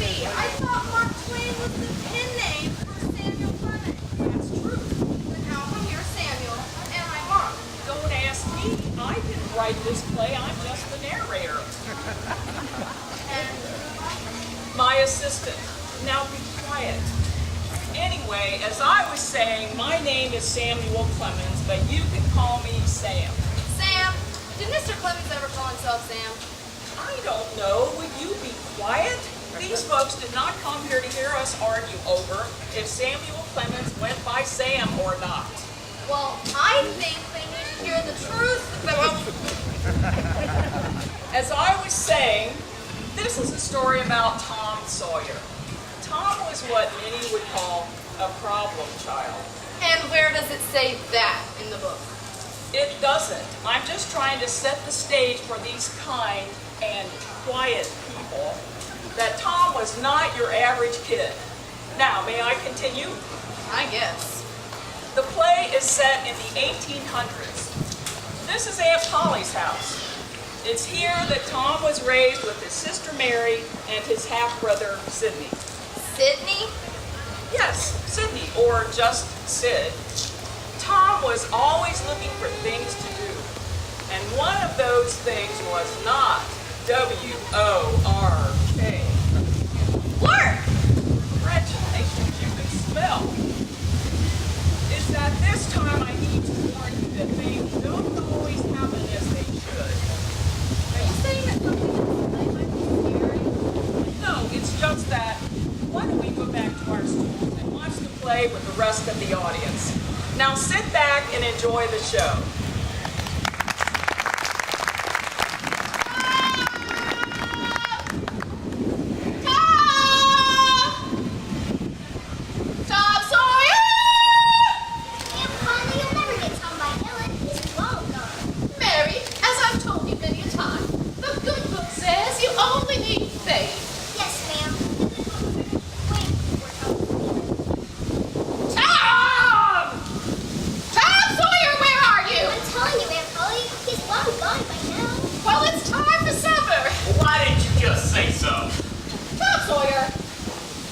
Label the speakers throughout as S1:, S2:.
S1: Gee, I thought Mark Twain was the pen name for Samuel Clemens. That's true. But now I'm here, Samuel, and I'm Mark.
S2: Don't ask me. I didn't write this play. I'm just the narrator.
S1: And
S2: My assistant. Now be quiet. Anyway, as I was saying, my name is Samuel Clemens, but you can call me Sam.
S1: Sam, did Mr. Clemens ever call himself Sam?
S2: I don't know. Would you be quiet? These folks did not come here to hear us argue over if Samuel Clemens went by Sam or not.
S1: Well, I think they need to hear the truth about...
S2: As I was saying, this is a story about Tom Sawyer. Tom was what many would call a problem child.
S1: And where does it say that in the book?
S2: It doesn't. I'm just trying to set the stage for these kind and quiet people that Tom was not your average kid. Now, may I continue?
S1: I guess.
S2: The play is set in the 1800s. This is Aunt Polly's house. It's here that Tom was raised with his sister Mary and his half-brother Sidney.
S1: Sydney?
S2: Yes, Sidney, or just Sid. Tom was always looking for things to do. And one of those things was not W-O-R-K.
S1: Work!
S2: Congratulations, you can spell. It's at this time I need to warn you that things don't always happen as they should.
S1: Are you saying that something in this play might be scary?
S2: No, it's just that. Why don't we go back to our stools and watch the play with the rest of the audience? Now sit back and enjoy the show.
S1: Tom Sawyer!
S3: Aunt Polly, you'll never get Tom by Ellen. He's long gone.
S1: Mary, as I've told you many a time, the good book says you only need faith.
S3: Yes, ma'am. Wait, we're
S1: Tom! Tom Sawyer, where are you?
S3: I'm telling you, Aunt Polly, he's long gone by now.
S1: Well, it's time for supper.
S4: Why didn't you just say so?
S1: Tom Sawyer,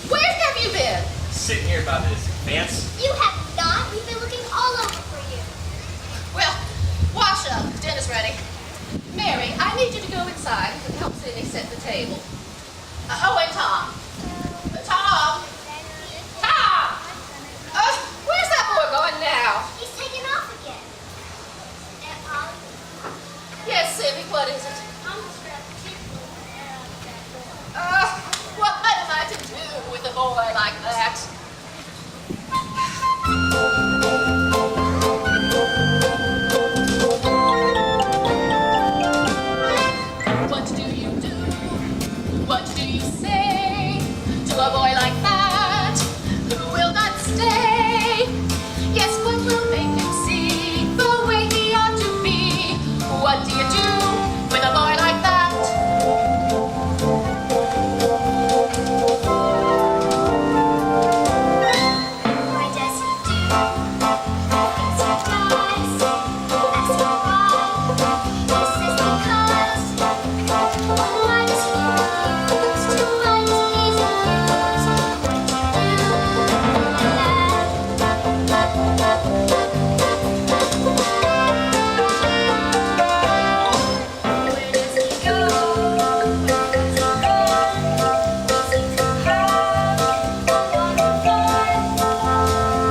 S1: where have you been?
S4: Sitting here by this fence.
S3: You have not. We've been looking all over for you.
S1: Well, wash up. Dinner's ready. Mary, I need you to go inside and help Sidney set the table. Oh, and Tom. Tom! Tom! Where's that boy going now?
S3: He's taken off again. Aunt Polly,
S1: Yes, Sidney, what is it?
S3: Tom was rather cheerful that door.
S1: What am I to do with a boy like that? What do you do? What do you say to a boy like that who will not stay? Yes, what will make him see the way he ought to be? What do you do with a boy like that?
S3: Why does he do the things he does? Ask him why. This is because. Why does he refuse to let his easy use? What do you do Where does he go? Where does he run? Does he come home? Wanna fly? Always behind.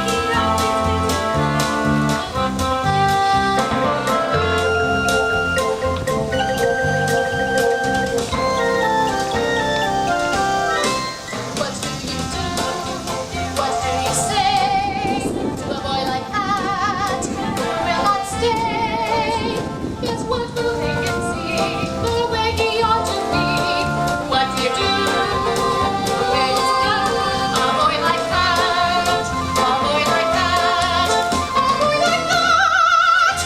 S3: He always
S1: What do you do? What do you say to a boy like that who will not stay? Yes, what will make him see the way he ought to be? What do you do? Where does he go? A boy like that, a boy like that, a boy like that.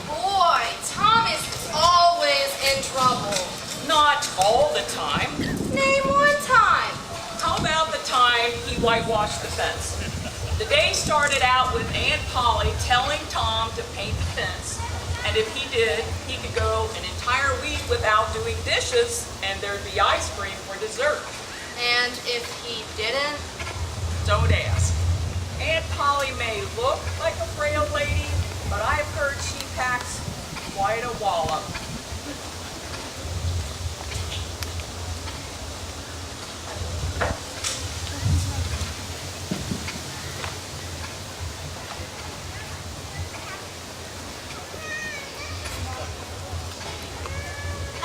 S1: Boy, Tom is always in trouble.
S2: Not all the time.
S1: Name one time.
S2: How about the time he whitewashed the fence? The day started out with Aunt Polly telling Tom to paint the fence, and if he did, he could go an entire week without doing dishes, and there'd be ice cream for dessert.
S1: And if he didn't?
S2: Don't ask. Aunt Polly may look like a frail lady, but I've heard she packs quite a wallop.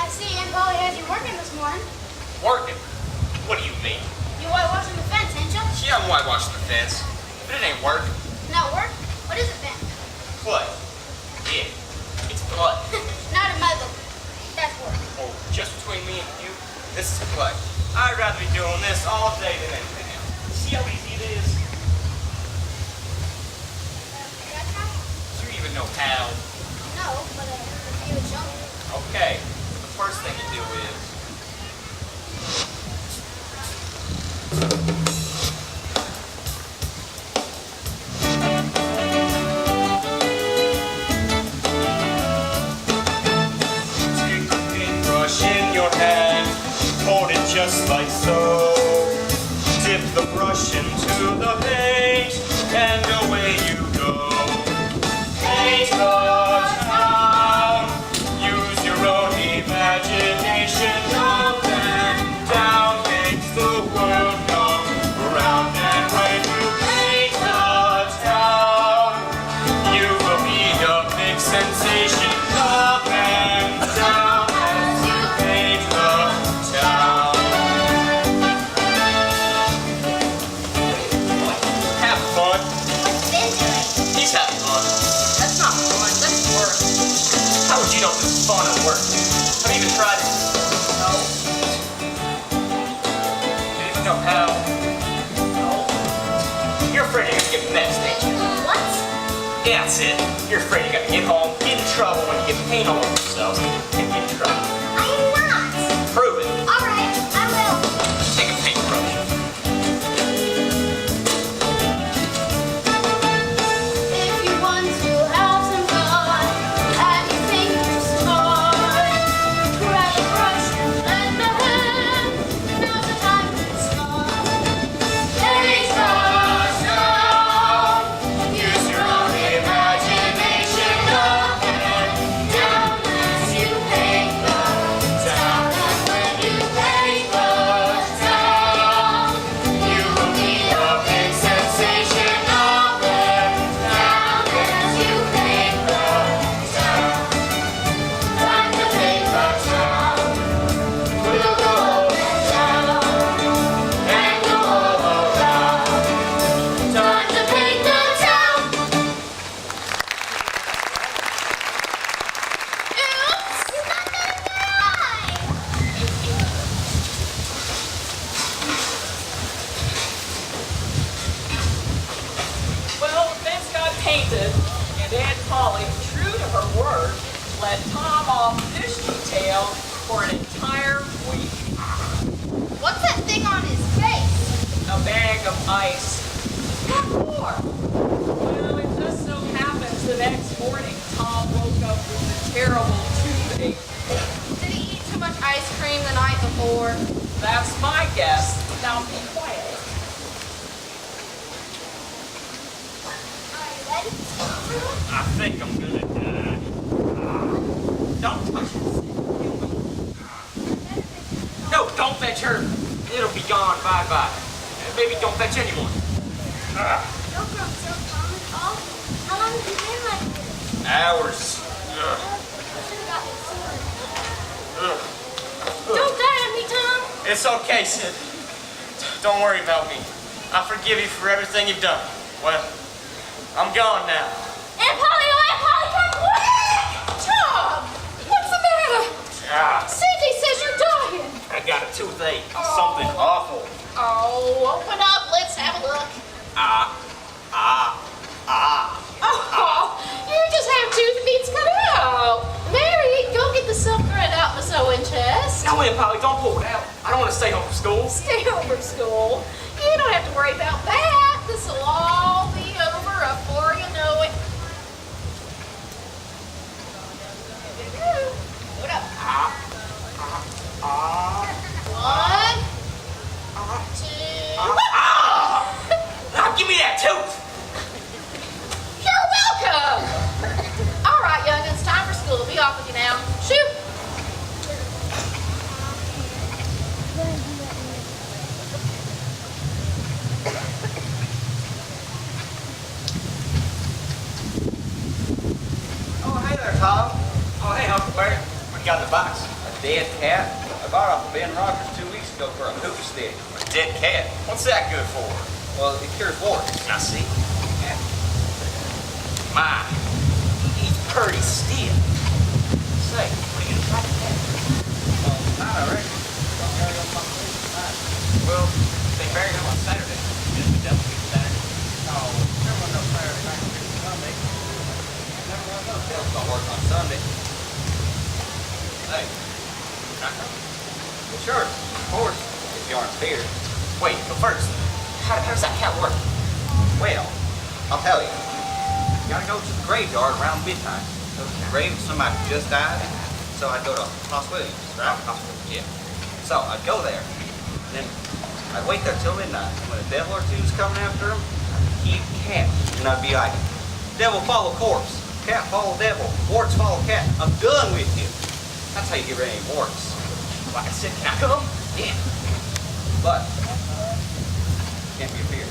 S3: I see Aunt Polly has you working this morning.
S4: Working? What do you mean?
S3: You whitewashing the fence, ain't you?
S4: Yeah, I'm whitewashing the fence, but it ain't work.
S3: Not work? What is it then?
S4: Clay. Yeah, it's clay.
S3: Not in my book. That's work.
S4: Oh, just between me and you, this is clay. I'd rather be doing this all day than anything else. See how easy it is? Do you even know how?
S3: No, but if you would show me.
S4: Okay, the first thing you do is take the paintbrush in your hand, hold it just like so. Dip the brush into the paint, and away you go. Paint the town. Use your own imagination. Up and down makes the world go round and right. You paint the town. You will be a big sensation. Up and down as you paint the town. Have fun.
S3: What's Ben doing?
S4: He's having fun.
S2: That's not fun, that's work.
S4: How would you know this is fun at work? Have you even tried it?
S2: No.
S4: Do you even know how? No. You're afraid you're gonna get messed, ain't you?
S3: What?
S4: Yeah, that's it. You're afraid you're gonna get home, get in trouble when you get paint all over yourself, and get in trouble.
S3: I am not.
S4: Prove it.
S3: All right, I will.
S4: Take a paintbrush.
S1: If you want to have some fun and you think you're smart, grab a brush and lend a hand. Now's the time to start. Paint the town.
S4: Use your own imagination. Up and down as you paint the town. And when you paint the town, you will be a big sensation. Up and down as you paint the town. Time to paint the town. We'll go up and down and go all around. Time to paint the town.
S3: Oops, you got that in my eye.
S2: Well, the fence got painted, and Aunt Polly, true to her word, let Tom off dish detail for an entire week.
S3: What's that thing on his face?
S2: A bag of ice. What for? Well, it just so happens the next morning Tom woke up with a terrible toothache.
S1: Did he eat too much ice cream the night before?
S2: That's my guess. Now be quiet.
S3: Are you ready?
S4: I think I'm gonna die. Don't touch it. No, don't fetch her. It'll be gone. Bye-bye. And maybe don't fetch anyone.
S3: Don't grow so calm and awful. How long have you been like this?
S4: Hours. Ugh.
S3: I should have got this sooner.
S4: Ugh.
S1: Don't die on me, Tom.
S4: It's okay, Sid. Don't worry about me. I forgive you for everything you've done. Well, I'm gone now.
S1: Aunt Polly, oh, Aunt Polly, come quick! Tom, what's the matter?
S4: Ah,
S1: Cindy says you're dying.
S4: I got a toothache. Something awful.
S1: Oh, open up. Let's have a look.
S4: Ah.
S1: Oh, you just have toothpicks cut out. Mary, go get the silk thread out the sewing chest.
S4: Now, Aunt Polly, don't pull it out. I don't want to stay home from school.
S1: Stay home from school. You don't have to worry about that. This will all be
S5: Tom.
S4: Oh, hey, Uncle Barry. What you got in the box?
S5: A dead cat. I bought it off of Ben Rogers 2 weeks ago for a hookah stick.
S4: A dead cat. What's that good for?
S5: Well, it cures warts.
S4: I see. Yeah. My, he's pretty stiff. Say, what are you gonna try to cat?
S5: Well, I reckon. Don't carry on my place tonight.
S4: Well, they buried him on Saturday. Didn't we double get Saturday?
S5: No, there was no Saturday night or Sunday. Never was no devils don't work on Sunday. Hey, can I come? Well, sure, of course, if you aren't scared.
S4: Wait, but first, how does that cat work?
S5: Well, I'll tell you. You gotta go to the graveyard around midnight. Go to the grave of somebody who just died. So I'd go to Hoss Williams, right?
S4: Hospital, yeah.
S5: So I'd go there, and then I'd wait there till midnight. When a devil or two's coming after him, I'd keep cat. And I'd be like, devil follow corpse, cat follow devil, warts follow cat. I'm done with you. That's how you get rid of any warts.
S4: Like I said, can I come?
S5: Yeah. But, can't be afeared.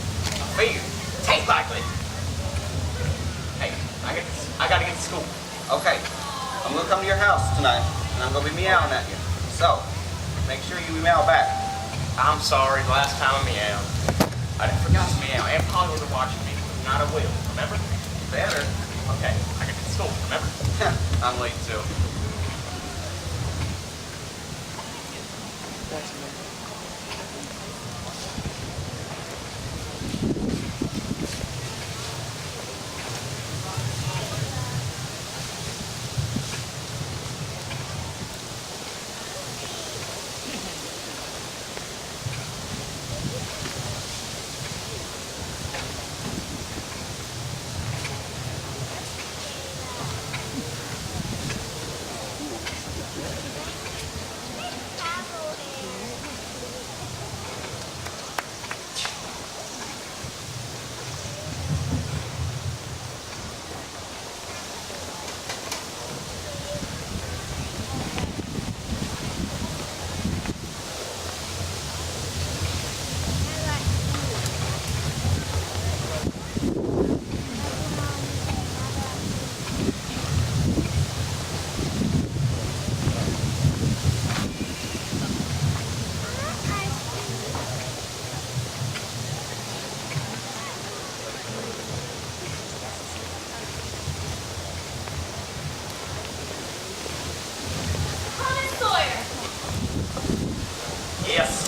S4: Fear. Tain't likely. Hey, I gotta get to school.
S5: Okay, I'm gonna come to your house tonight, and I'm gonna be meowing at you. So, make sure you meow back.
S4: I'm sorry, last time I meowed. I forgot to meow. Aunt Polly was watching me. Not a will, remember?
S5: Better.
S4: Okay, I gotta get to school, remember?
S5: I'm late too.
S1: Thomas Sawyer,
S4: Yes.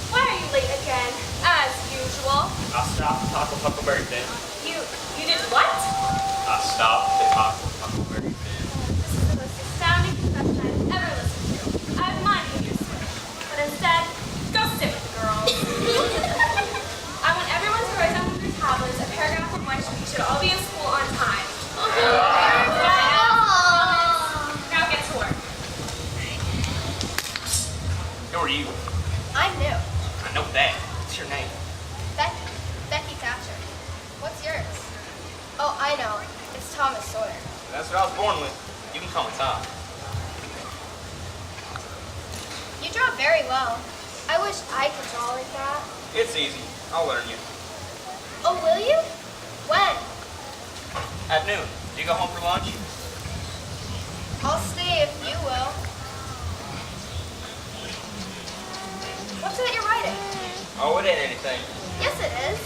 S1: why are you late again? As usual.
S4: I stopped to talk with Huckleberry Finn.
S1: You did what?
S4: I stopped to talk with Huckleberry Finn.
S1: This is the most astounding confession I've ever listened to. I've minded you, sir. But instead, go sit with the girls. I want everyone to write down on their tablets a paragraph on which we should all be in school on time. Now get to work.
S4: Who are you?
S3: I'm new.
S4: I know that. What's your name?
S3: Becky Thatcher. What's yours? Oh, I know. It's Thomas Sawyer.
S4: That's what I was born with. You can call me Tom.
S3: You draw very well. I wish I could draw like that.
S4: It's easy. I'll learn you.
S3: Oh, will you? When?
S4: At noon. Do you go home for lunch?
S3: I'll stay if you will. What's that you're writing?
S4: Oh, it ain't anything.
S3: Yes, it is.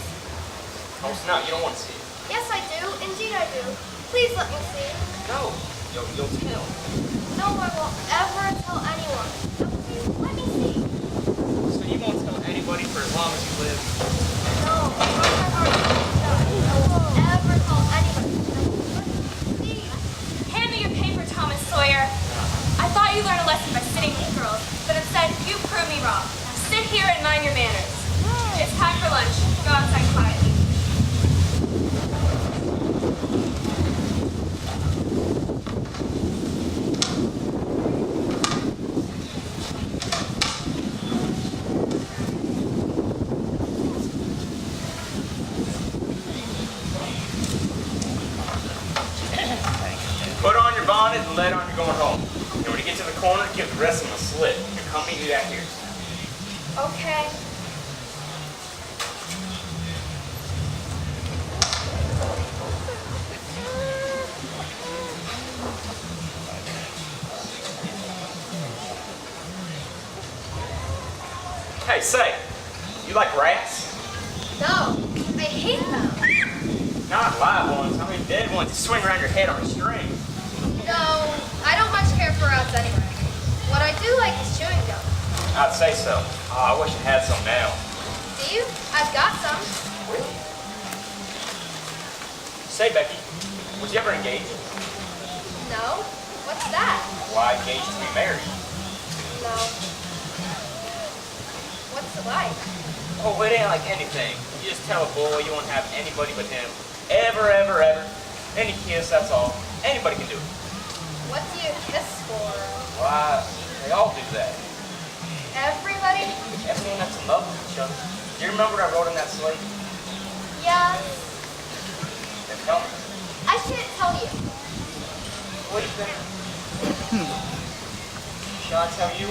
S4: Oh, it's not. You don't want to see it.
S3: Yes, I do. Indeed, I do. Please let me see.
S4: No. You'll tell.
S3: No one will ever tell anyone. Please let me see.
S4: So you won't tell anybody for as long as you live?
S3: No, cross my heart. I won't ever tell anyone. Please.
S1: Hand me your paper, Thomas Sawyer. I thought you learned a lesson by sitting with girls, but instead you proved me wrong. Now sit here and mind your manners. It's time for lunch. Go outside quietly.
S4: Put on your bonnet and let on you're going home. And when you get to the corner, give the rest of them a slip. Your company do that here.
S3: Okay.
S4: Hey, say, you like rats?
S3: No, I hate them.
S4: Not live ones. I mean dead ones that swing around your head on a string.
S3: No, I don't much care for rats anyway. What I do like is chewing gum.
S4: I'd say so. Oh, I wish I had some now.
S3: Do you? I've got some.
S4: Really? Say, Becky, was you ever engaged?
S3: No? What's that?
S4: Why, engaged to be married.
S3: No. What's it like?
S4: Oh, it ain't like anything. You just tell a boy you won't have anybody but him. Ever, ever, ever. Any kiss, that's all. Anybody can do it.
S3: What do you kiss for?
S4: Why, they all do that.
S3: Everybody?
S4: Everyone that's in love with each other. Do you remember what I wrote on that slate?
S3: Yes.
S4: Then tell me.
S3: I can't tell you.
S4: What do you think? Should I tell you?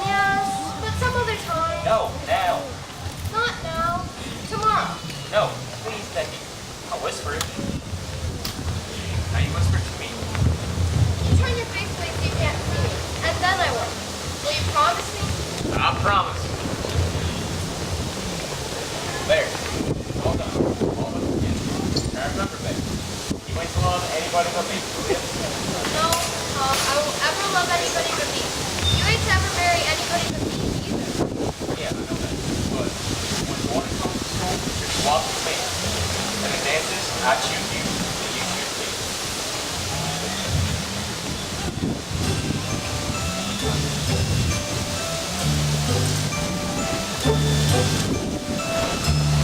S3: Yes, but some other time.
S4: No, now.
S3: Not now. Tomorrow.
S4: No, please, Becky. I'll whisper it. Now you whisper it to me.
S3: You turn your face away so you can't see me, and then I will. Will you promise me?
S4: I promise. There. All done. All done. Now remember, Becky. You ain't to love anybody but me.
S3: No, Tom, I won't ever love anybody but me. You ain't to ever marry anybody but me either.
S4: Yeah, I know that. But when you want to come to school, just walk with me. And the dances, I choose you, and you choose me.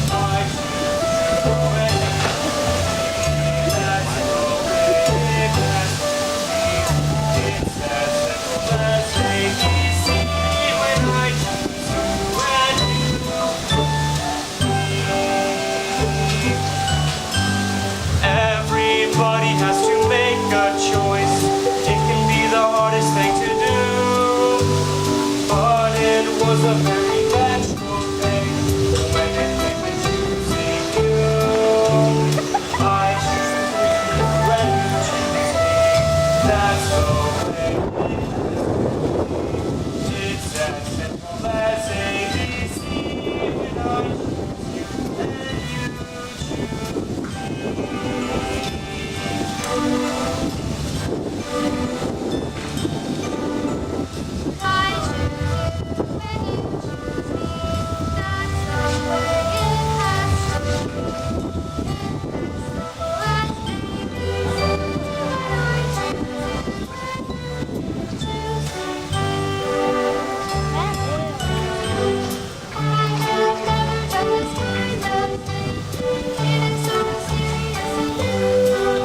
S4: I choose you, and that's the way it has to be. It's as simple as ABC when I choose you and you. Everybody has to make a choice. It can be the hardest thing to do, but it was a very natural thing when it came to choosing you. I choose you and you choose me. That's the way it is. It's as simple as ABC when I choose you and you choose
S3: I choose you and you choose me. That's the way it has to be. As ABC when I choose you and you choose me. I have never done this kind of thing. It is so serious and difficult,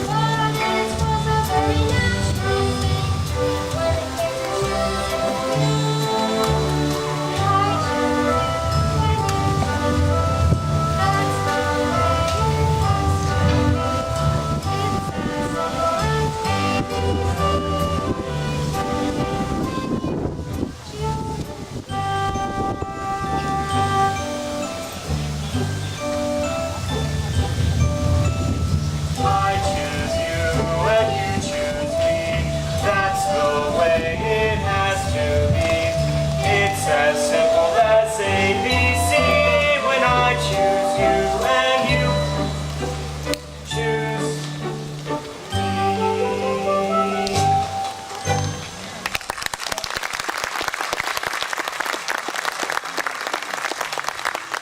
S3: but it was a very natural thing when it came to choosing you. I choose you and you choose me. That's the way it has to be. It's as simple as
S4: I choose you and you choose me. That's the way it has to be. It's as simple as ABC when I choose you and you choose me.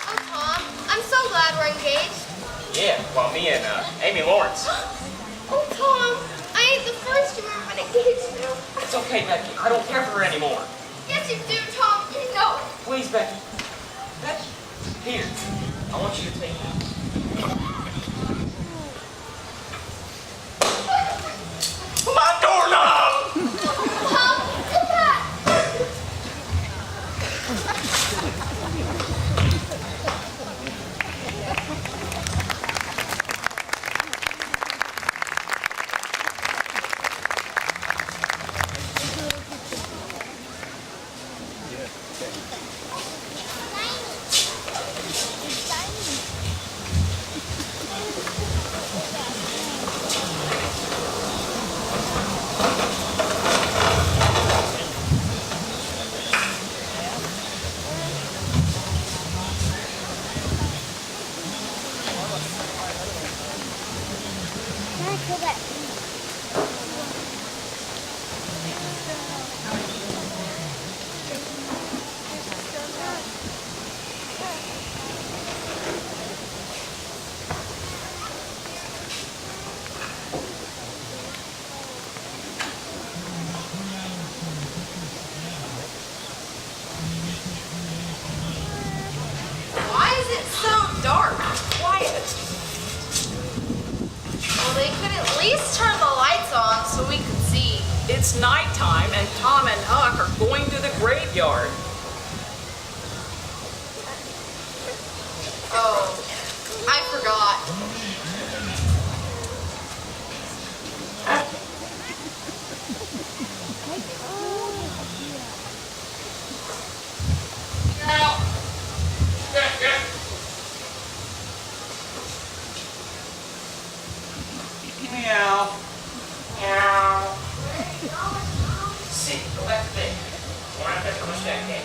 S3: Oh, Tom, I'm so glad we're engaged.
S4: Yeah, well, me and Amy Lawrence.
S3: Oh, Tom, I ain't the first you've ever been engaged to.
S4: It's okay, Becky. I don't care for her anymore.
S3: Yes, you do, Tom. You know it.
S4: Please, Becky. Becky. Here. I want you to take it. My doorknob!
S3: Tom, come back.
S1: Why is it so dark? Quiet. Well, they could at least turn the lights on so we could see.
S2: It's nighttime and Tom and Huck are going to the graveyard.
S1: Oh, I forgot.
S5: Meow. Meow. Sit, go back to bed. We're not going to push that cat.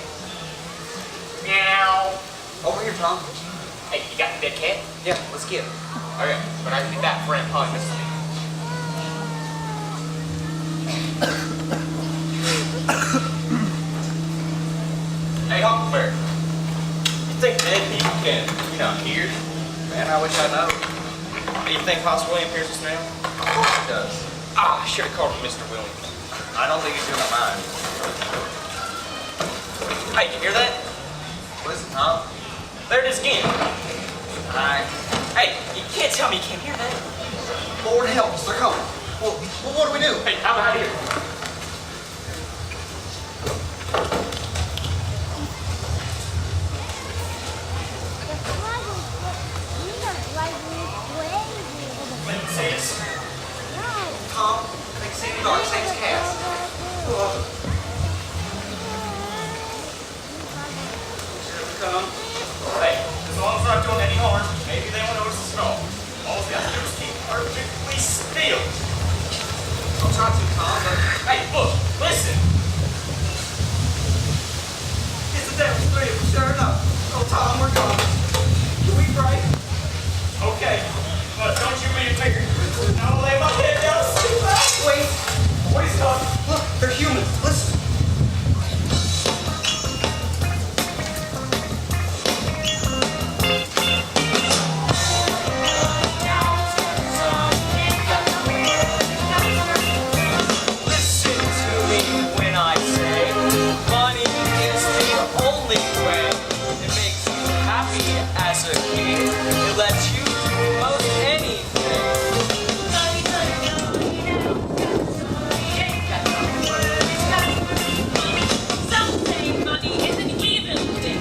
S5: Meow. Over here, Tom.
S6: Hey, you got the dead cat?
S5: Yeah, let's get it.
S6: Okay, but I think that friend probably misses me. Hey, Huckleberry. You think dead people can, hear?
S5: Man, I wish I know.
S6: Do you think Hoss William hears us now?
S5: Of course it does.
S6: Ah, I should have called him Mr. Williams.
S5: I don't think he's gonna mind.
S6: Hey, you hear that?
S5: Listen, Tom.
S6: There it is again.
S5: Alright.
S6: Hey, you can't tell me you can't hear that.
S5: Lord help us, they're coming. Well, what do we do?
S6: Hey, how about here? Let me see this.
S5: Tom, they can see the dark, same as cats. Here we come.
S6: Hey, as long as we're not doing any harm, maybe they won't notice us at all. All we got to do is keep perfectly still.
S5: I'll try to, Tom, but
S6: Hey, look, listen.
S5: it's the devil's three of them, sure enough. Oh, Tom, we're gone. Can we pray?
S6: Okay, but don't you be a figure. I'll lay my head down and sleep back.
S5: Wait,
S6: What is talking?
S5: look, they're humans. Listen.
S6: Listen to me when I say money is the only way. It makes you happy as a king. It lets you do most anything.
S7: Some say money is an evil thing,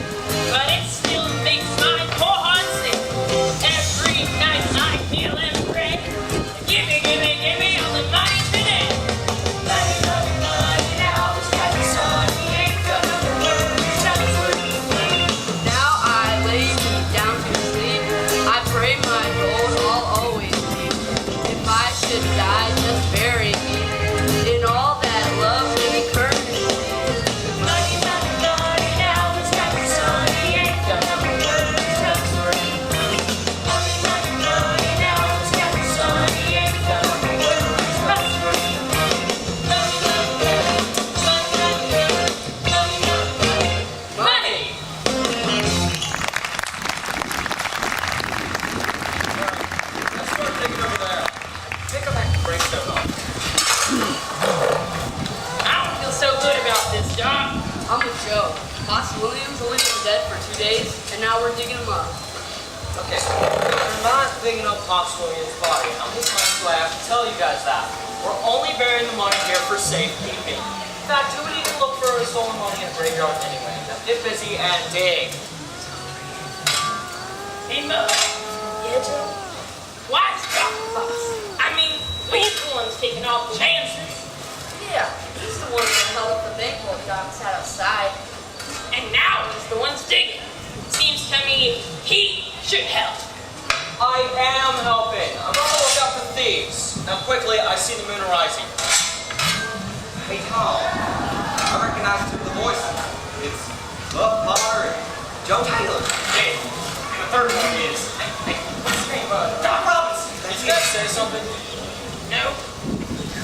S7: but it still makes my poor heart sick. Every night I feel and pray, give me all the money today. Money, money, money, now it's got me money, ain't got no worries, just money.
S1: Now I lay me down to sleep. I pray my gold I'll always be. If I should die, just bury me in all that lovely curtain.
S7: Money, money, money, now it's got me money, ain't got no worries, just money. Money, money, money, now it's got me money, ain't got no worries, just money. Money, money, money, money, money, money, money.
S6: Let's start digging over there. Pick up that gravestone up.
S7: I don't feel so good about this, Doc.
S1: I'm with Joe. Hoss Williams only been dead for 2 days, and now we're digging him up.
S6: Okay, we're not digging up Hoss Williams' body. I'm just glad I have to tell you guys that. We're only burying the money here for safekeeping. In fact, who would even look for stolen money in a graveyard anyway? Now get busy and dig.
S7: Hey, Mo. Yeah, Joe? Why is Doc the boss? I mean, we're the ones taking all the chances.
S1: Yeah, he's the one that held up the bank while Doc sat outside.
S7: And now he's the one's digging. Seems to me he should help.
S6: I am helping. I'm on the lookout for thieves. Now quickly, I see the moon rising.
S5: Hey, Tom. I recognize two of the voices. It's Buck Potter and Joe Taylor.
S6: Yeah, and the third one is, hey, what's his name? Doc Robinson. Did you guys say something? Nope.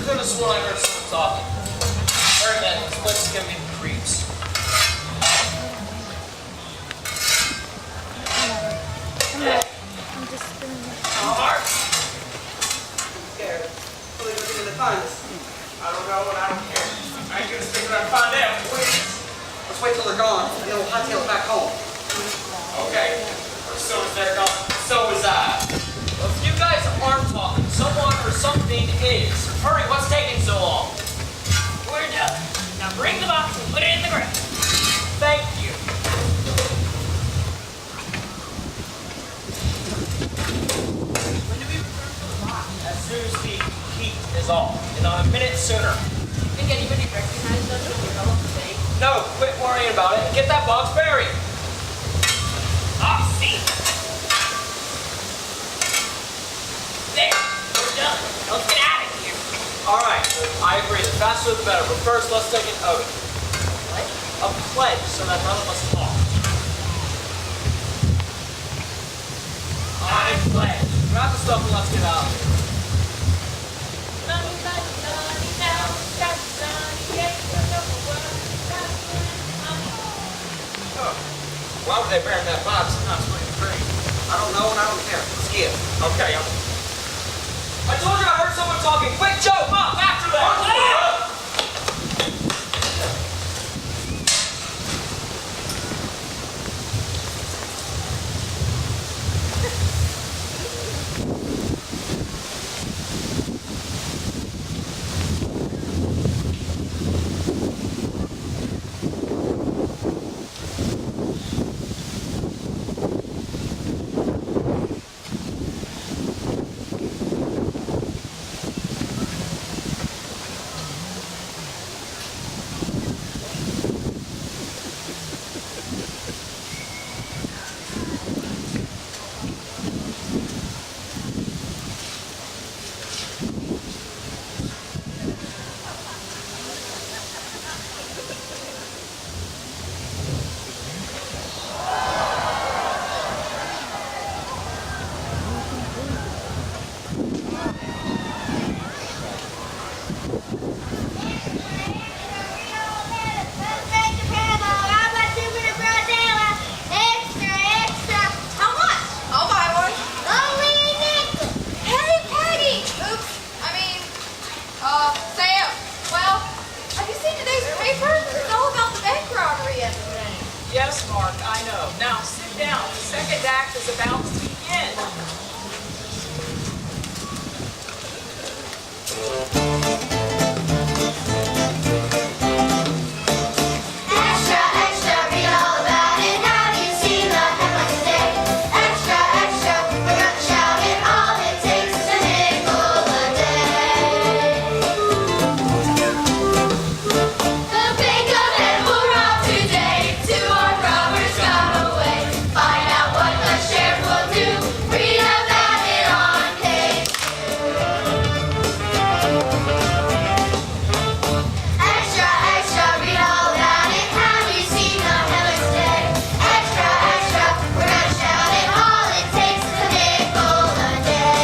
S6: Could have sworn I heard someone talking. Heard that this place is gonna be the creeps. How hard?
S5: Scared. What are they looking to find us?
S2: I don't know and I don't care. I ain't gonna stick around and find out.
S5: Let's wait till they're gone, and then we'll hightail it back home.
S6: Okay. So is they're gone. So is I. Well, if you guys aren't talking, someone or something is. Hurry, what's taking so long?
S7: We're done. Now bring the box and put it in the ground.
S6: Thank you.
S7: When do we return to the box?
S6: As soon as the heat is off, and a minute sooner.
S7: Think anybody recognized us when we fell off the thing?
S6: No, quit worrying about it and get that box buried.
S7: Off scene. There, we're done. Let's get out of here.
S6: All right, I agree. The faster the better. But first, let's take an oath.
S7: What?
S6: A pledge so that none of us talk.
S7: I pledge.
S6: Grab the stuff and let's get out of here.
S7: Sunny, sunny, sunny now. Sunny, sunny, yeah.
S5: Oh. Why would they bury that box? It's not sweet pretty. I don't know and I don't care. Let's get it.
S6: Okay, I told you I heard someone talking. Quick, Joe, Mom, after that.
S1: Sam, well, have you seen today's paper? It's all about the bank robbery yesterday.
S2: Yes, Mark, I know. Now sit down. The second act is about to begin.
S3: Extra, extra, read all about it. Have you seen the headlines today? Extra, extra, we're gonna shout it. All it takes is a nickel a day. The bank of men will rob today. Two armed robbers got away. Find out what the sheriff will do. Read about it on page 2. Extra, extra, read all about it. Have you seen the headlines today? Extra, extra, we're gonna shout it. All it takes is a nickel a day.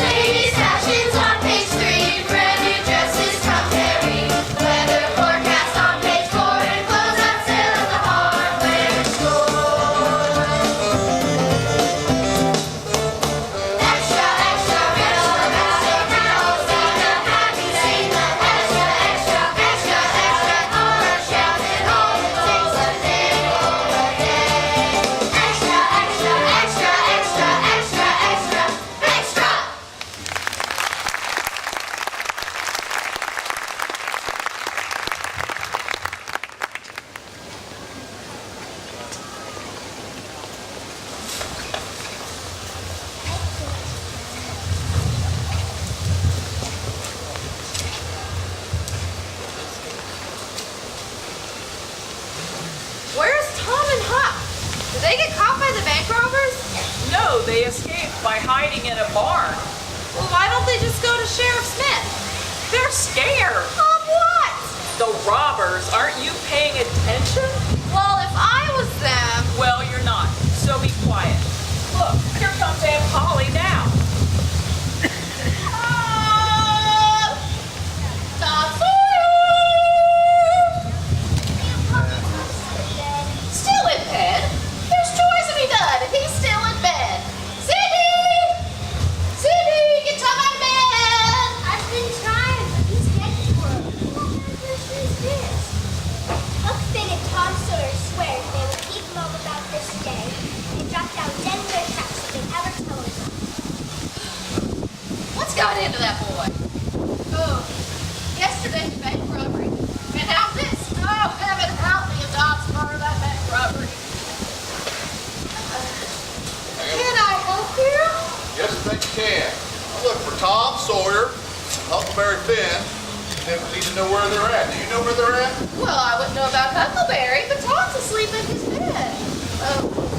S3: Ladies' fashions on page 3. Brand new dresses from Perry. Weather forecast on page 4. And clothes on sale at the hardware store. Extra, extra, read all about it. Have you seen the extra, extra, extra, extra? All are shouting, all it takes a nickel a day. Extra, extra, extra, extra, extra, extra, extra.
S1: Where's Tom and Huck? Did they get caught by the bank robbers?
S2: No, they escaped by hiding in a barn.
S1: Well, why don't they just go to Sheriff Smith?
S2: They're scared.
S1: Of what?
S2: The robbers, aren't you paying attention?
S1: Well, if I was them.
S2: Well, you're not, so be quiet.
S1: Well,
S2: Look, here comes Aunt Polly now.
S1: Tom Sawyer! Still in bed? There's chores to be done, and he's still in bed. Cindy! Cindy, get Tom out of bed!
S3: I've been trying, but he's dead to work. Who's this? Huck Finn and Tom Sawyer swear they will keep mum about this day and drop down dead in their tracks if they ever tell us.
S1: What's got into that boy? Oh, yesterday's bank robbery. And now this. Oh, heaven help me if Tom's part of that bank robbery. Can I help you?
S8: Yes, I think you can. I'm looking for Tom Sawyer, Huckleberry Finn. They need to know where they're at. Do you know where they're at?
S1: Well, I wouldn't know about Huckleberry, but Tom's asleep in his bed.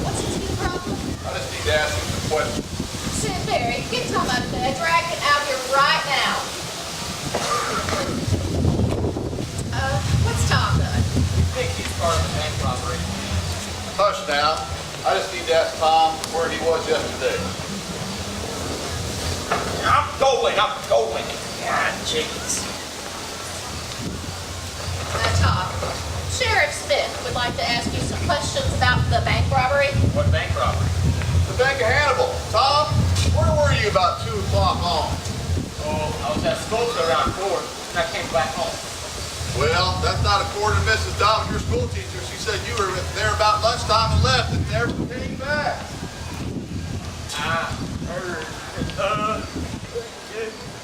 S1: What's his new problem?
S8: I just need to ask him some questions.
S1: Barry, get Tom out of bed. Drag him out here right now. What's Tom done?
S6: I think he's part of the bank robbery.
S8: Hush now. I just need to ask Tom where he was yesterday.
S5: I'm going. God, chickens.
S1: Tom, Sheriff Smith would like to ask you some questions about the bank robbery.
S5: What bank robbery?
S8: The Bank of Hannibal. Tom, where were you about 2 o'clock on?
S6: Oh, I was at school till around 4, and I came back home.
S8: Well, that's not according to Mrs. Dobbs, your school teacher. She said you were there about lunchtime and left and never came back.
S6: I heard.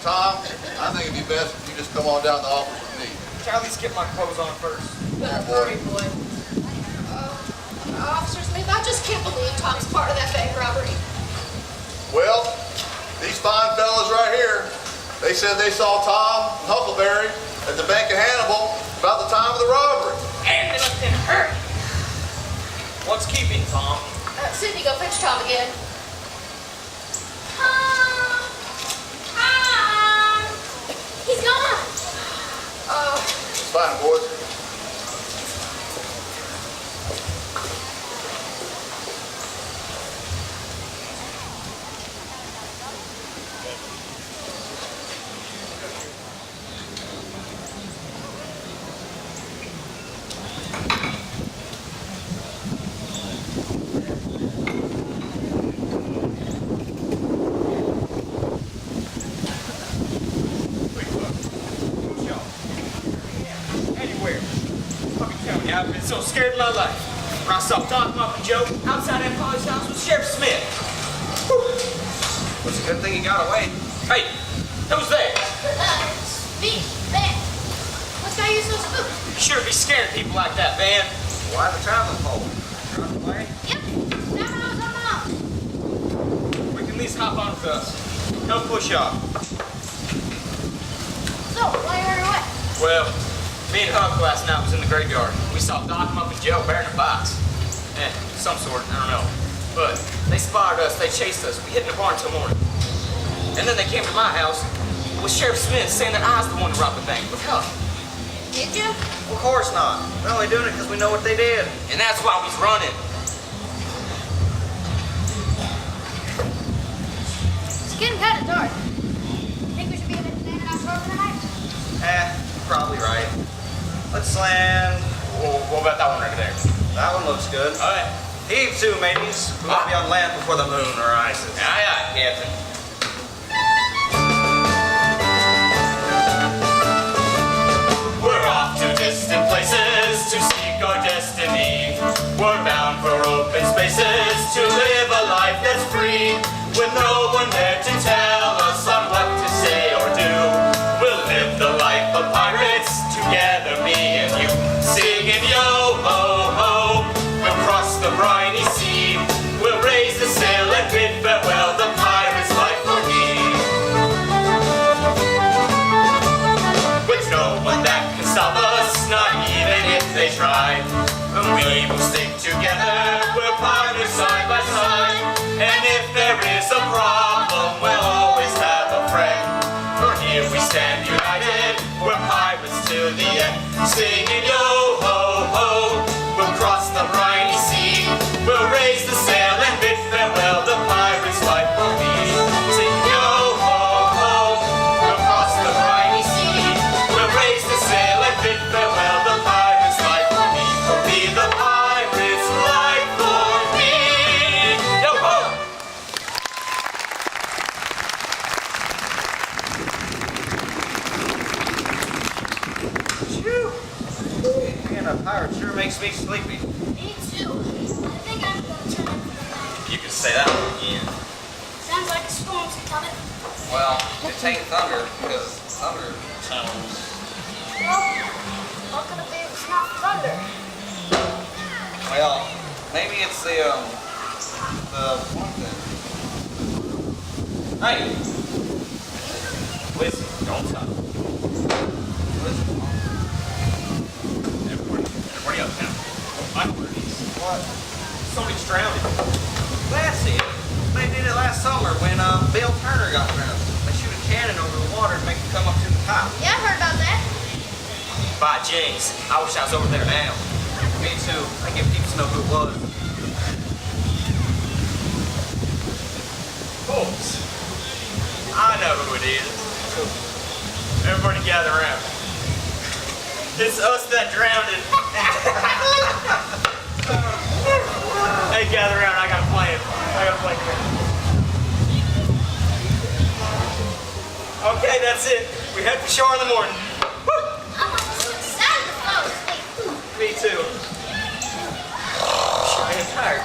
S8: Tom, I think it'd be best if you just come on down to the office with me.
S6: Can I at least get my clothes on first?
S1: Hurry, boy. Officer Smith, I just can't believe Tom's part of that bank robbery.
S8: Well, these fine fellas right here, they said they saw Tom and Huckleberry at the Bank of Hannibal about the time of the robbery.
S6: And in a hurry. What's keeping Tom?
S1: Cindy, go fetch Tom again.
S3: Tom! He's gone.
S8: It's fine, boys.
S5: Yeah, I've been so scared in my life. When I saw Doc, Mom, and Joe outside Aunt Polly's house with Sheriff Smith. It's a good thing he got away. Hey, who's there?
S1: Me, Ben. What's got you so spooked?
S5: You sure be scared of people like that, Van. Why the traveling pole? Run away?
S1: Yep. Come on.
S5: We can at least hop on with us. No push off.
S1: So, why are you away?
S5: Well, me and Huck last night was in the graveyard. We saw Doc, Mom, and Joe bearing a box. Some sort, I don't know. But they spotted us, they chased us. We hid in the barn till morning. And then they came to my house with Sheriff Smith saying that I was the one who robbed the bank with Huck.
S1: Did you?
S5: Of course not. We're only doing it because we know what they did. And that's why we's running.
S3: It's getting kind of dark. Think we should be able to land out for tonight?
S5: Probably right. Let's land. What about that one right there? That one looks good. All right. Heave to, mateys. We might be on land before the moon rises. Aye, aye, Captain. We're off to distant places to seek our destiny. We're bound for open spaces to live a life that's free. With no one there to tell us on what to say or do. We'll live the life of pirates together, me and you. Singing yo-ho-ho, we'll cross the briny sea. We'll raise the sail and bid farewell the pirate's life for me. With no one that can stop us, not even if they try. We will stick together, we're partners side by side. And if there is a problem, we'll always have a friend. For here we stand united, we're pirates till the end. Singing yo-ho-ho, we'll cross the briny sea. We'll raise the sail and bid farewell the pirates. makes me sleepy.
S3: Me too. I think I'm gonna turn in for the night.
S5: You can say that one again.
S3: Sounds like a storm's coming.
S5: Well, it ain't thunder, because thunder sounds...
S3: Well, how can it be if it's not thunder?
S5: Well, maybe it's the one thing. Hey! Listen, don't stop. Listen. Everybody up now. I know where it is. What? Somebody's drowning. That's it. They did it last summer when Bill Turner got drowned. They shoot a cannon over the water and make it come up to the top.
S3: Yeah, I heard about that.
S5: By James, I wish I was over there now. Me too. I get people to know who it was. Folks, I know who it is. Everybody gather around. It's us that drowned it. Hey, gather around. I got a plan. Okay, that's it. We head for shore in the morning.
S3: I'm so excited to fall asleep.
S5: Me too. I am tired.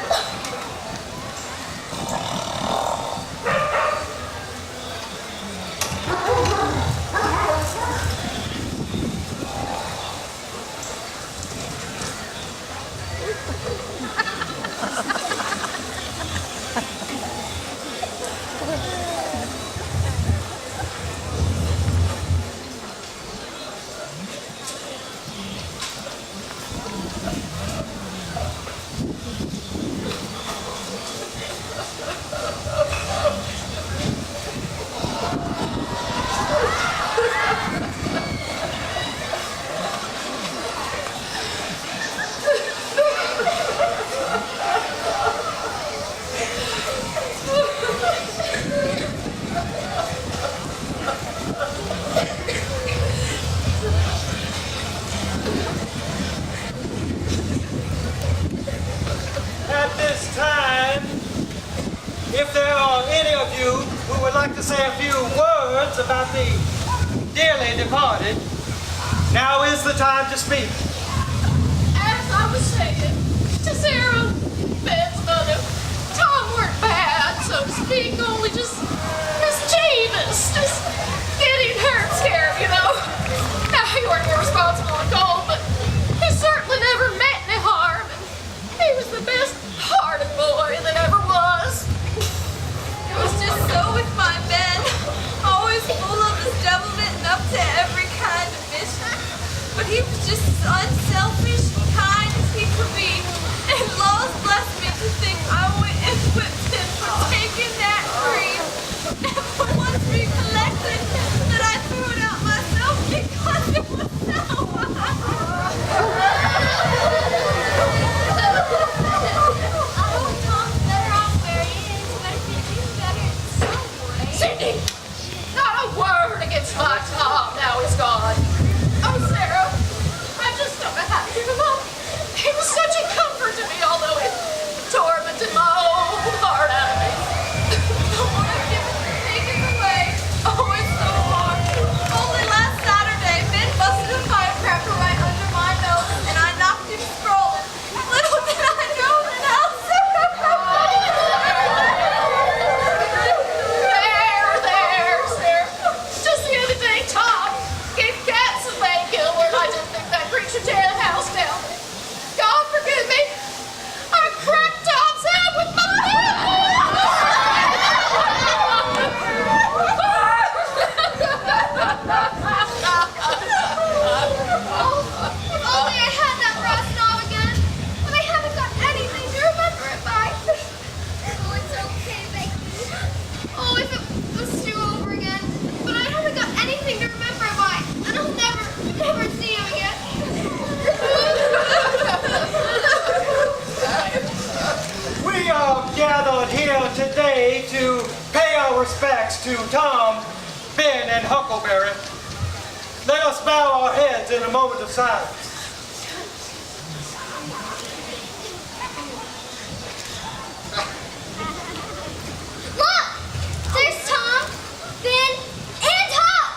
S9: At this time, if there are any of you who would like to say a few words about the dearly departed, now is the time to speak.
S1: As I was saying to Sarah, Ben's mother, Tom weren't bad, so to speak, only just mischievous, just getting hurt scared, you know. Now, he weren't irresponsible and cold, but he certainly never meant any harm, and he was the best-hearted boy that ever was.
S10: It was just so with my Ben, always full of his devilment and up to every kind of mission. But he was just as unselfish and kind as he could be. And Laws blessed me to think I went and whipped him for taking that cream. And once recollected that I threw it out myself because it was sour.
S3: Oh, Tom's better off where he is, but if he do better in some way.
S1: Cindy, not a word against my Tom now he's gone. Oh, Sarah, I just don't know how to give him up. He was such a comfort to me, although it tormented my whole heart out of me.
S10: Don't want to give it, take it away. Oh, it's so hard. Only last Saturday, Ben busted a firecracker right under my nose, and I knocked him scrolling. Little did I know that
S1: There, Sarah. Just the other day, Tom gave cats a painkiller, and I didn't think that creature tear the house down. God forgive me. I cracked Tom's head with my
S3: If only I had that brass knob again, but I haven't got anything to remember it by. Oh, it's okay, baby. Oh, if it was to over again, but I haven't got anything to remember it by, and I'll never see him again.
S9: We are gathered here today to pay our respects to Tom, Ben, and Huckleberry. Let us bow our heads in a moment of silence.
S3: Look! There's Tom, Ben, and Huck!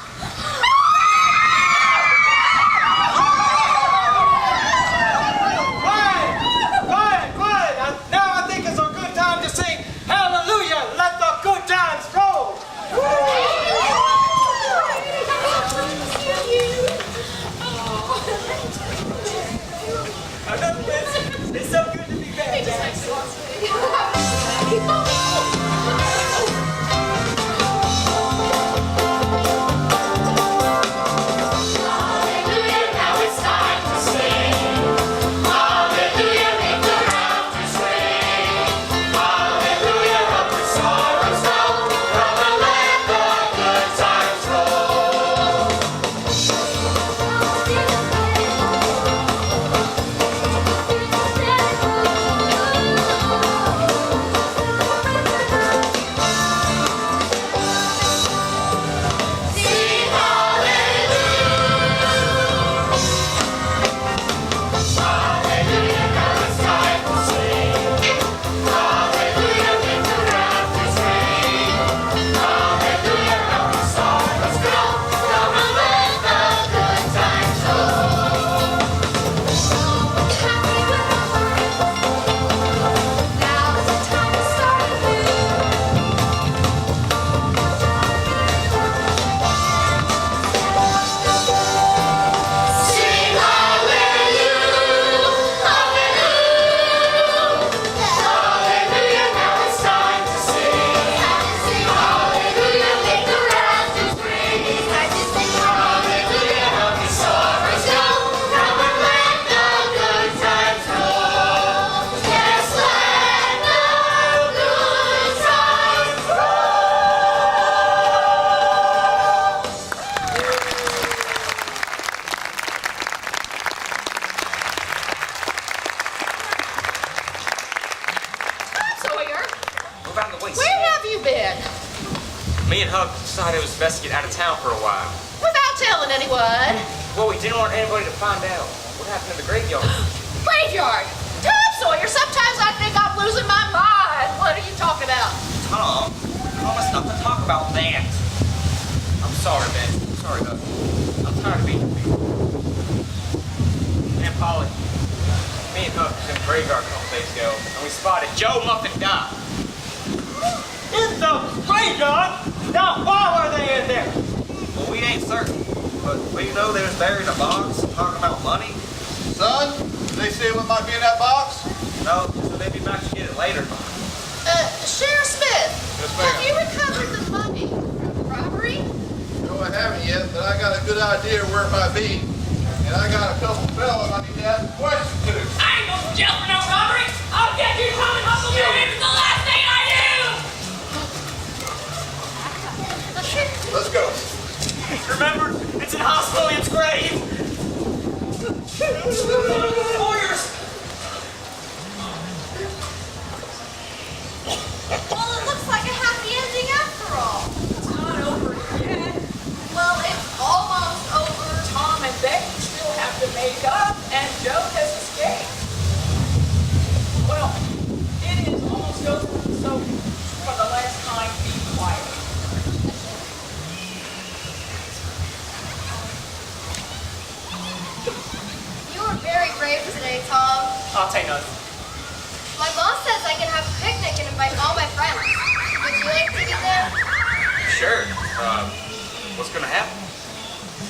S1: you been?
S11: Me and Huck decided it was best to get out of town for a while.
S1: Without telling anyone.
S11: Well, we didn't want anybody to find out what happened in the graveyard.
S1: Graveyard! Tom Sawyer, sometimes I think I'm losing my mind. What are you talking about?
S5: Tom, promise not to talk about that.
S11: I'm sorry, Ben. Sorry, Huck. I'm tired of being here. And Polly, me and Huck was in the graveyard a couple days ago, and we spotted Joe Muffin die.
S9: In the graveyard? Now, why were they in there?
S5: Well, we ain't certain, but we know they was buried in a box talking about money.
S8: Son, did they say what might be in that box?
S5: No, so they'd be back to get it later.
S1: Sheriff Smith,
S8: Yes,
S1: have
S8: ma'am.
S1: you recovered the money from the robbery?
S8: No, I haven't yet, but I got a good idea where it might be. And I got a couple fellas I need to ask a question to.
S7: I ain't going to jail for no robbery. I'll get you, Tom and Huckleberry. It's the last thing I do.
S8: Let's go.
S11: Remember, it's in Hospilion's grave.
S7: Warriors.
S10: Well, it looks like a happy ending after all.
S2: It's not over yet.
S10: Well, it's almost over.
S2: Tom and Becky still have to make up, and Joe has escaped. Well, it is almost over, so for the last time, be quiet.
S3: You were very brave today, Tom.
S11: I'll take nothing.
S3: My boss says I can have a picnic and invite all my friends. Would you like to be there?
S11: Sure. What's gonna happen?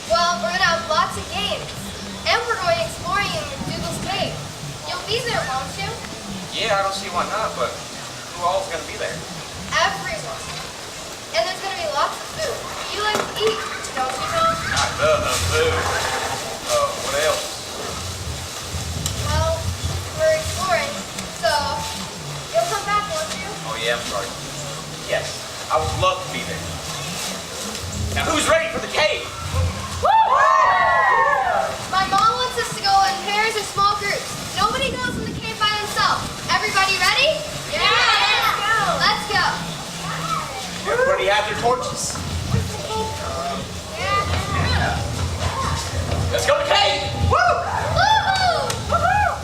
S3: Well, we're gonna have lots of games. And we're going exploring in McDougal's cave. You'll be there, won't you?
S11: Yeah, I don't see why not, but who all's gonna be there?
S3: Everyone. And there's gonna be lots of food. You like to eat, don't you, Tom?
S11: I love food. What else?
S3: Well, we're exploring, so you'll come back, won't you?
S11: Oh yeah, I'm sorry. Yes, I would love to be there. Now who's ready for the cave?
S3: My mom wants us to go in pairs or small groups. Nobody goes in the cave by themselves. Everybody ready? Yeah! Let's go!
S11: Everybody have their torches.
S3: Yeah.
S11: Let's go to the cave! Woo!
S3: Woohoo! Woohoo!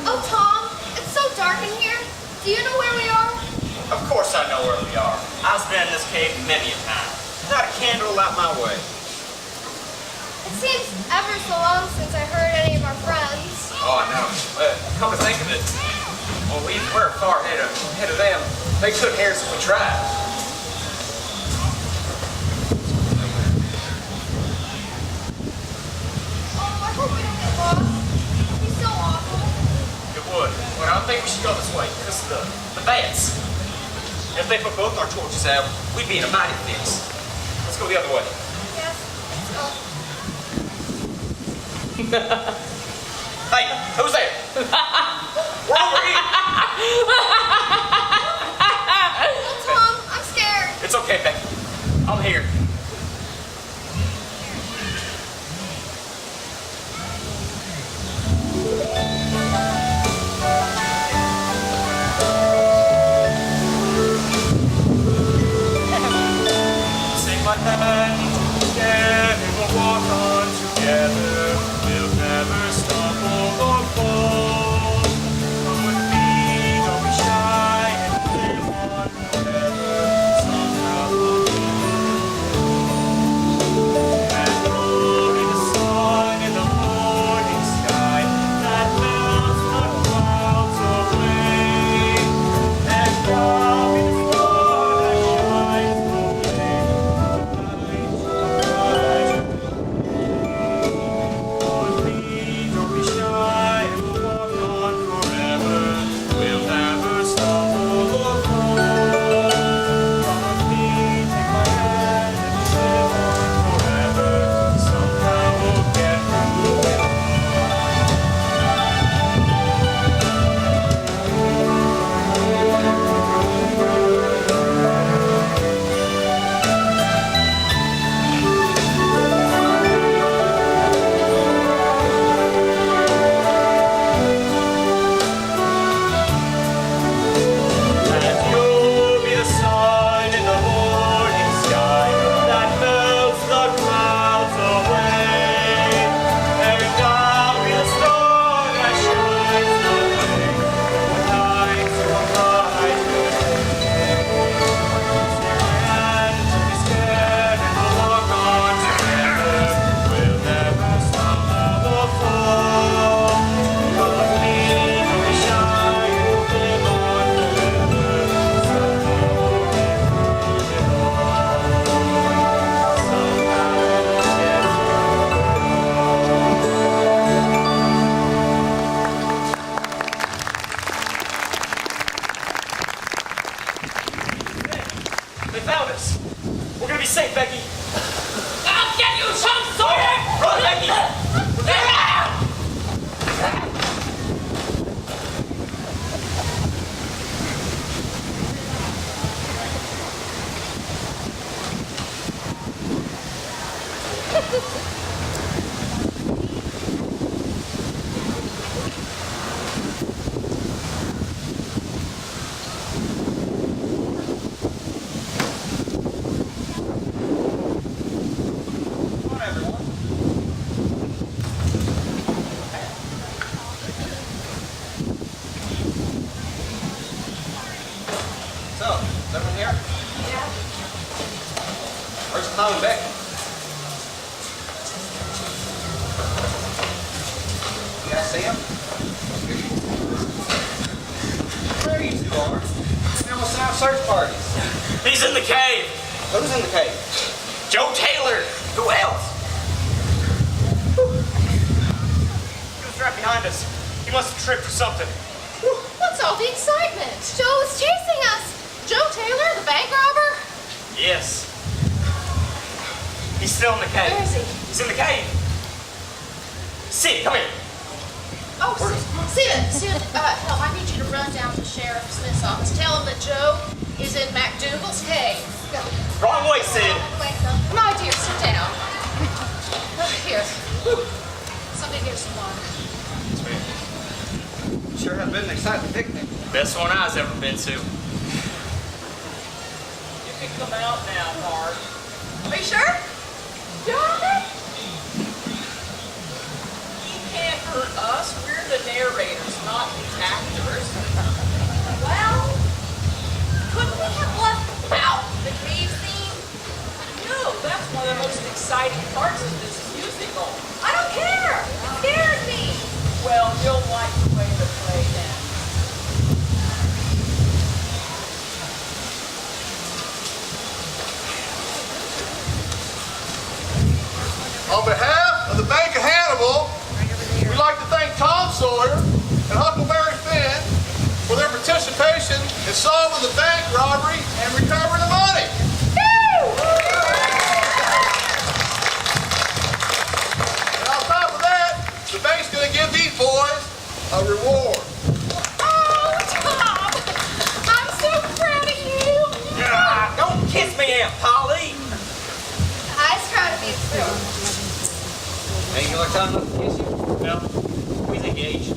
S3: Oh, Tom, it's so dark in here. Do you know where we are?
S11: Of course I know where we are. I've been in this cave many a time. Not a candle out my way.
S3: It seems ever so long since I heard any of our friends.
S11: Oh, I know. Come to think of it, well, we're far ahead of them. They couldn't hear us if we tried.
S3: Oh, I hope we don't get lost. It'd be so awful.
S11: It would. But I think we should go this way, because of the bats. If they put both our torches out, we'd be in a mighty fix. Let's go the other way.
S3: Yes, let's go.
S11: Hey, who's there? We're over here.
S3: Oh, Tom, I'm scared.
S11: It's okay, Becky. I'm here. Take my hand, and we'll walk on together. We'll never stumble or fall. Come with me, don't be shy, and live on forever. Somehow we'll be safe, Becky.
S7: I'll get you some, Sawyer!
S11: Run, Becky!
S5: Come on, everyone. So, is everyone here?
S10: Yeah.
S5: Where's Tom and Becky? You guys see him? There you two are. We almost have search parties.
S11: He's in the cave.
S5: Who's in the cave?
S11: Joe Taylor.
S5: Who else?
S11: He was right behind us. He must have tripped or something.
S1: What's all the excitement? Joe is chasing us. Joe Taylor, the bank robber?
S11: Yes. He's still in the cave.
S1: Where is he?
S11: He's in the cave. Sid, come here.
S1: Oh, Sid, hell, I need you to run down to Sheriff Smith's office. Tell him that Joe is in MacDougal's cave. Go.
S11: Wrong way, Sid.
S1: My dear, sit down. Here. Somebody get some water.
S5: Sure has been an exciting picnic.
S11: Best one I've ever been to.
S2: You can come out now, Mark.
S10: Are you sure? Yeah.
S2: He can't hurt us. We're the narrators, not the actors.
S10: Well, couldn't we have left out the cave scene?
S2: No, that's one of the most exciting parts of this musical.
S10: I don't care. It scares me.
S2: Well, you'll like the way the play ends.
S8: On behalf of the Bank of Hannibal, we'd like to thank Tom Sawyer and Huckleberry Finn for their participation in solving the bank robbery and recovering the money. And on top of that, the bank's going to give these boys a reward.
S1: Oh, Tom! I'm so proud of you.
S5: Don't kiss me, Aunt Polly.
S10: I was proud of you too.
S5: Ain't you like time enough to kiss you?
S11: Well, we engaged.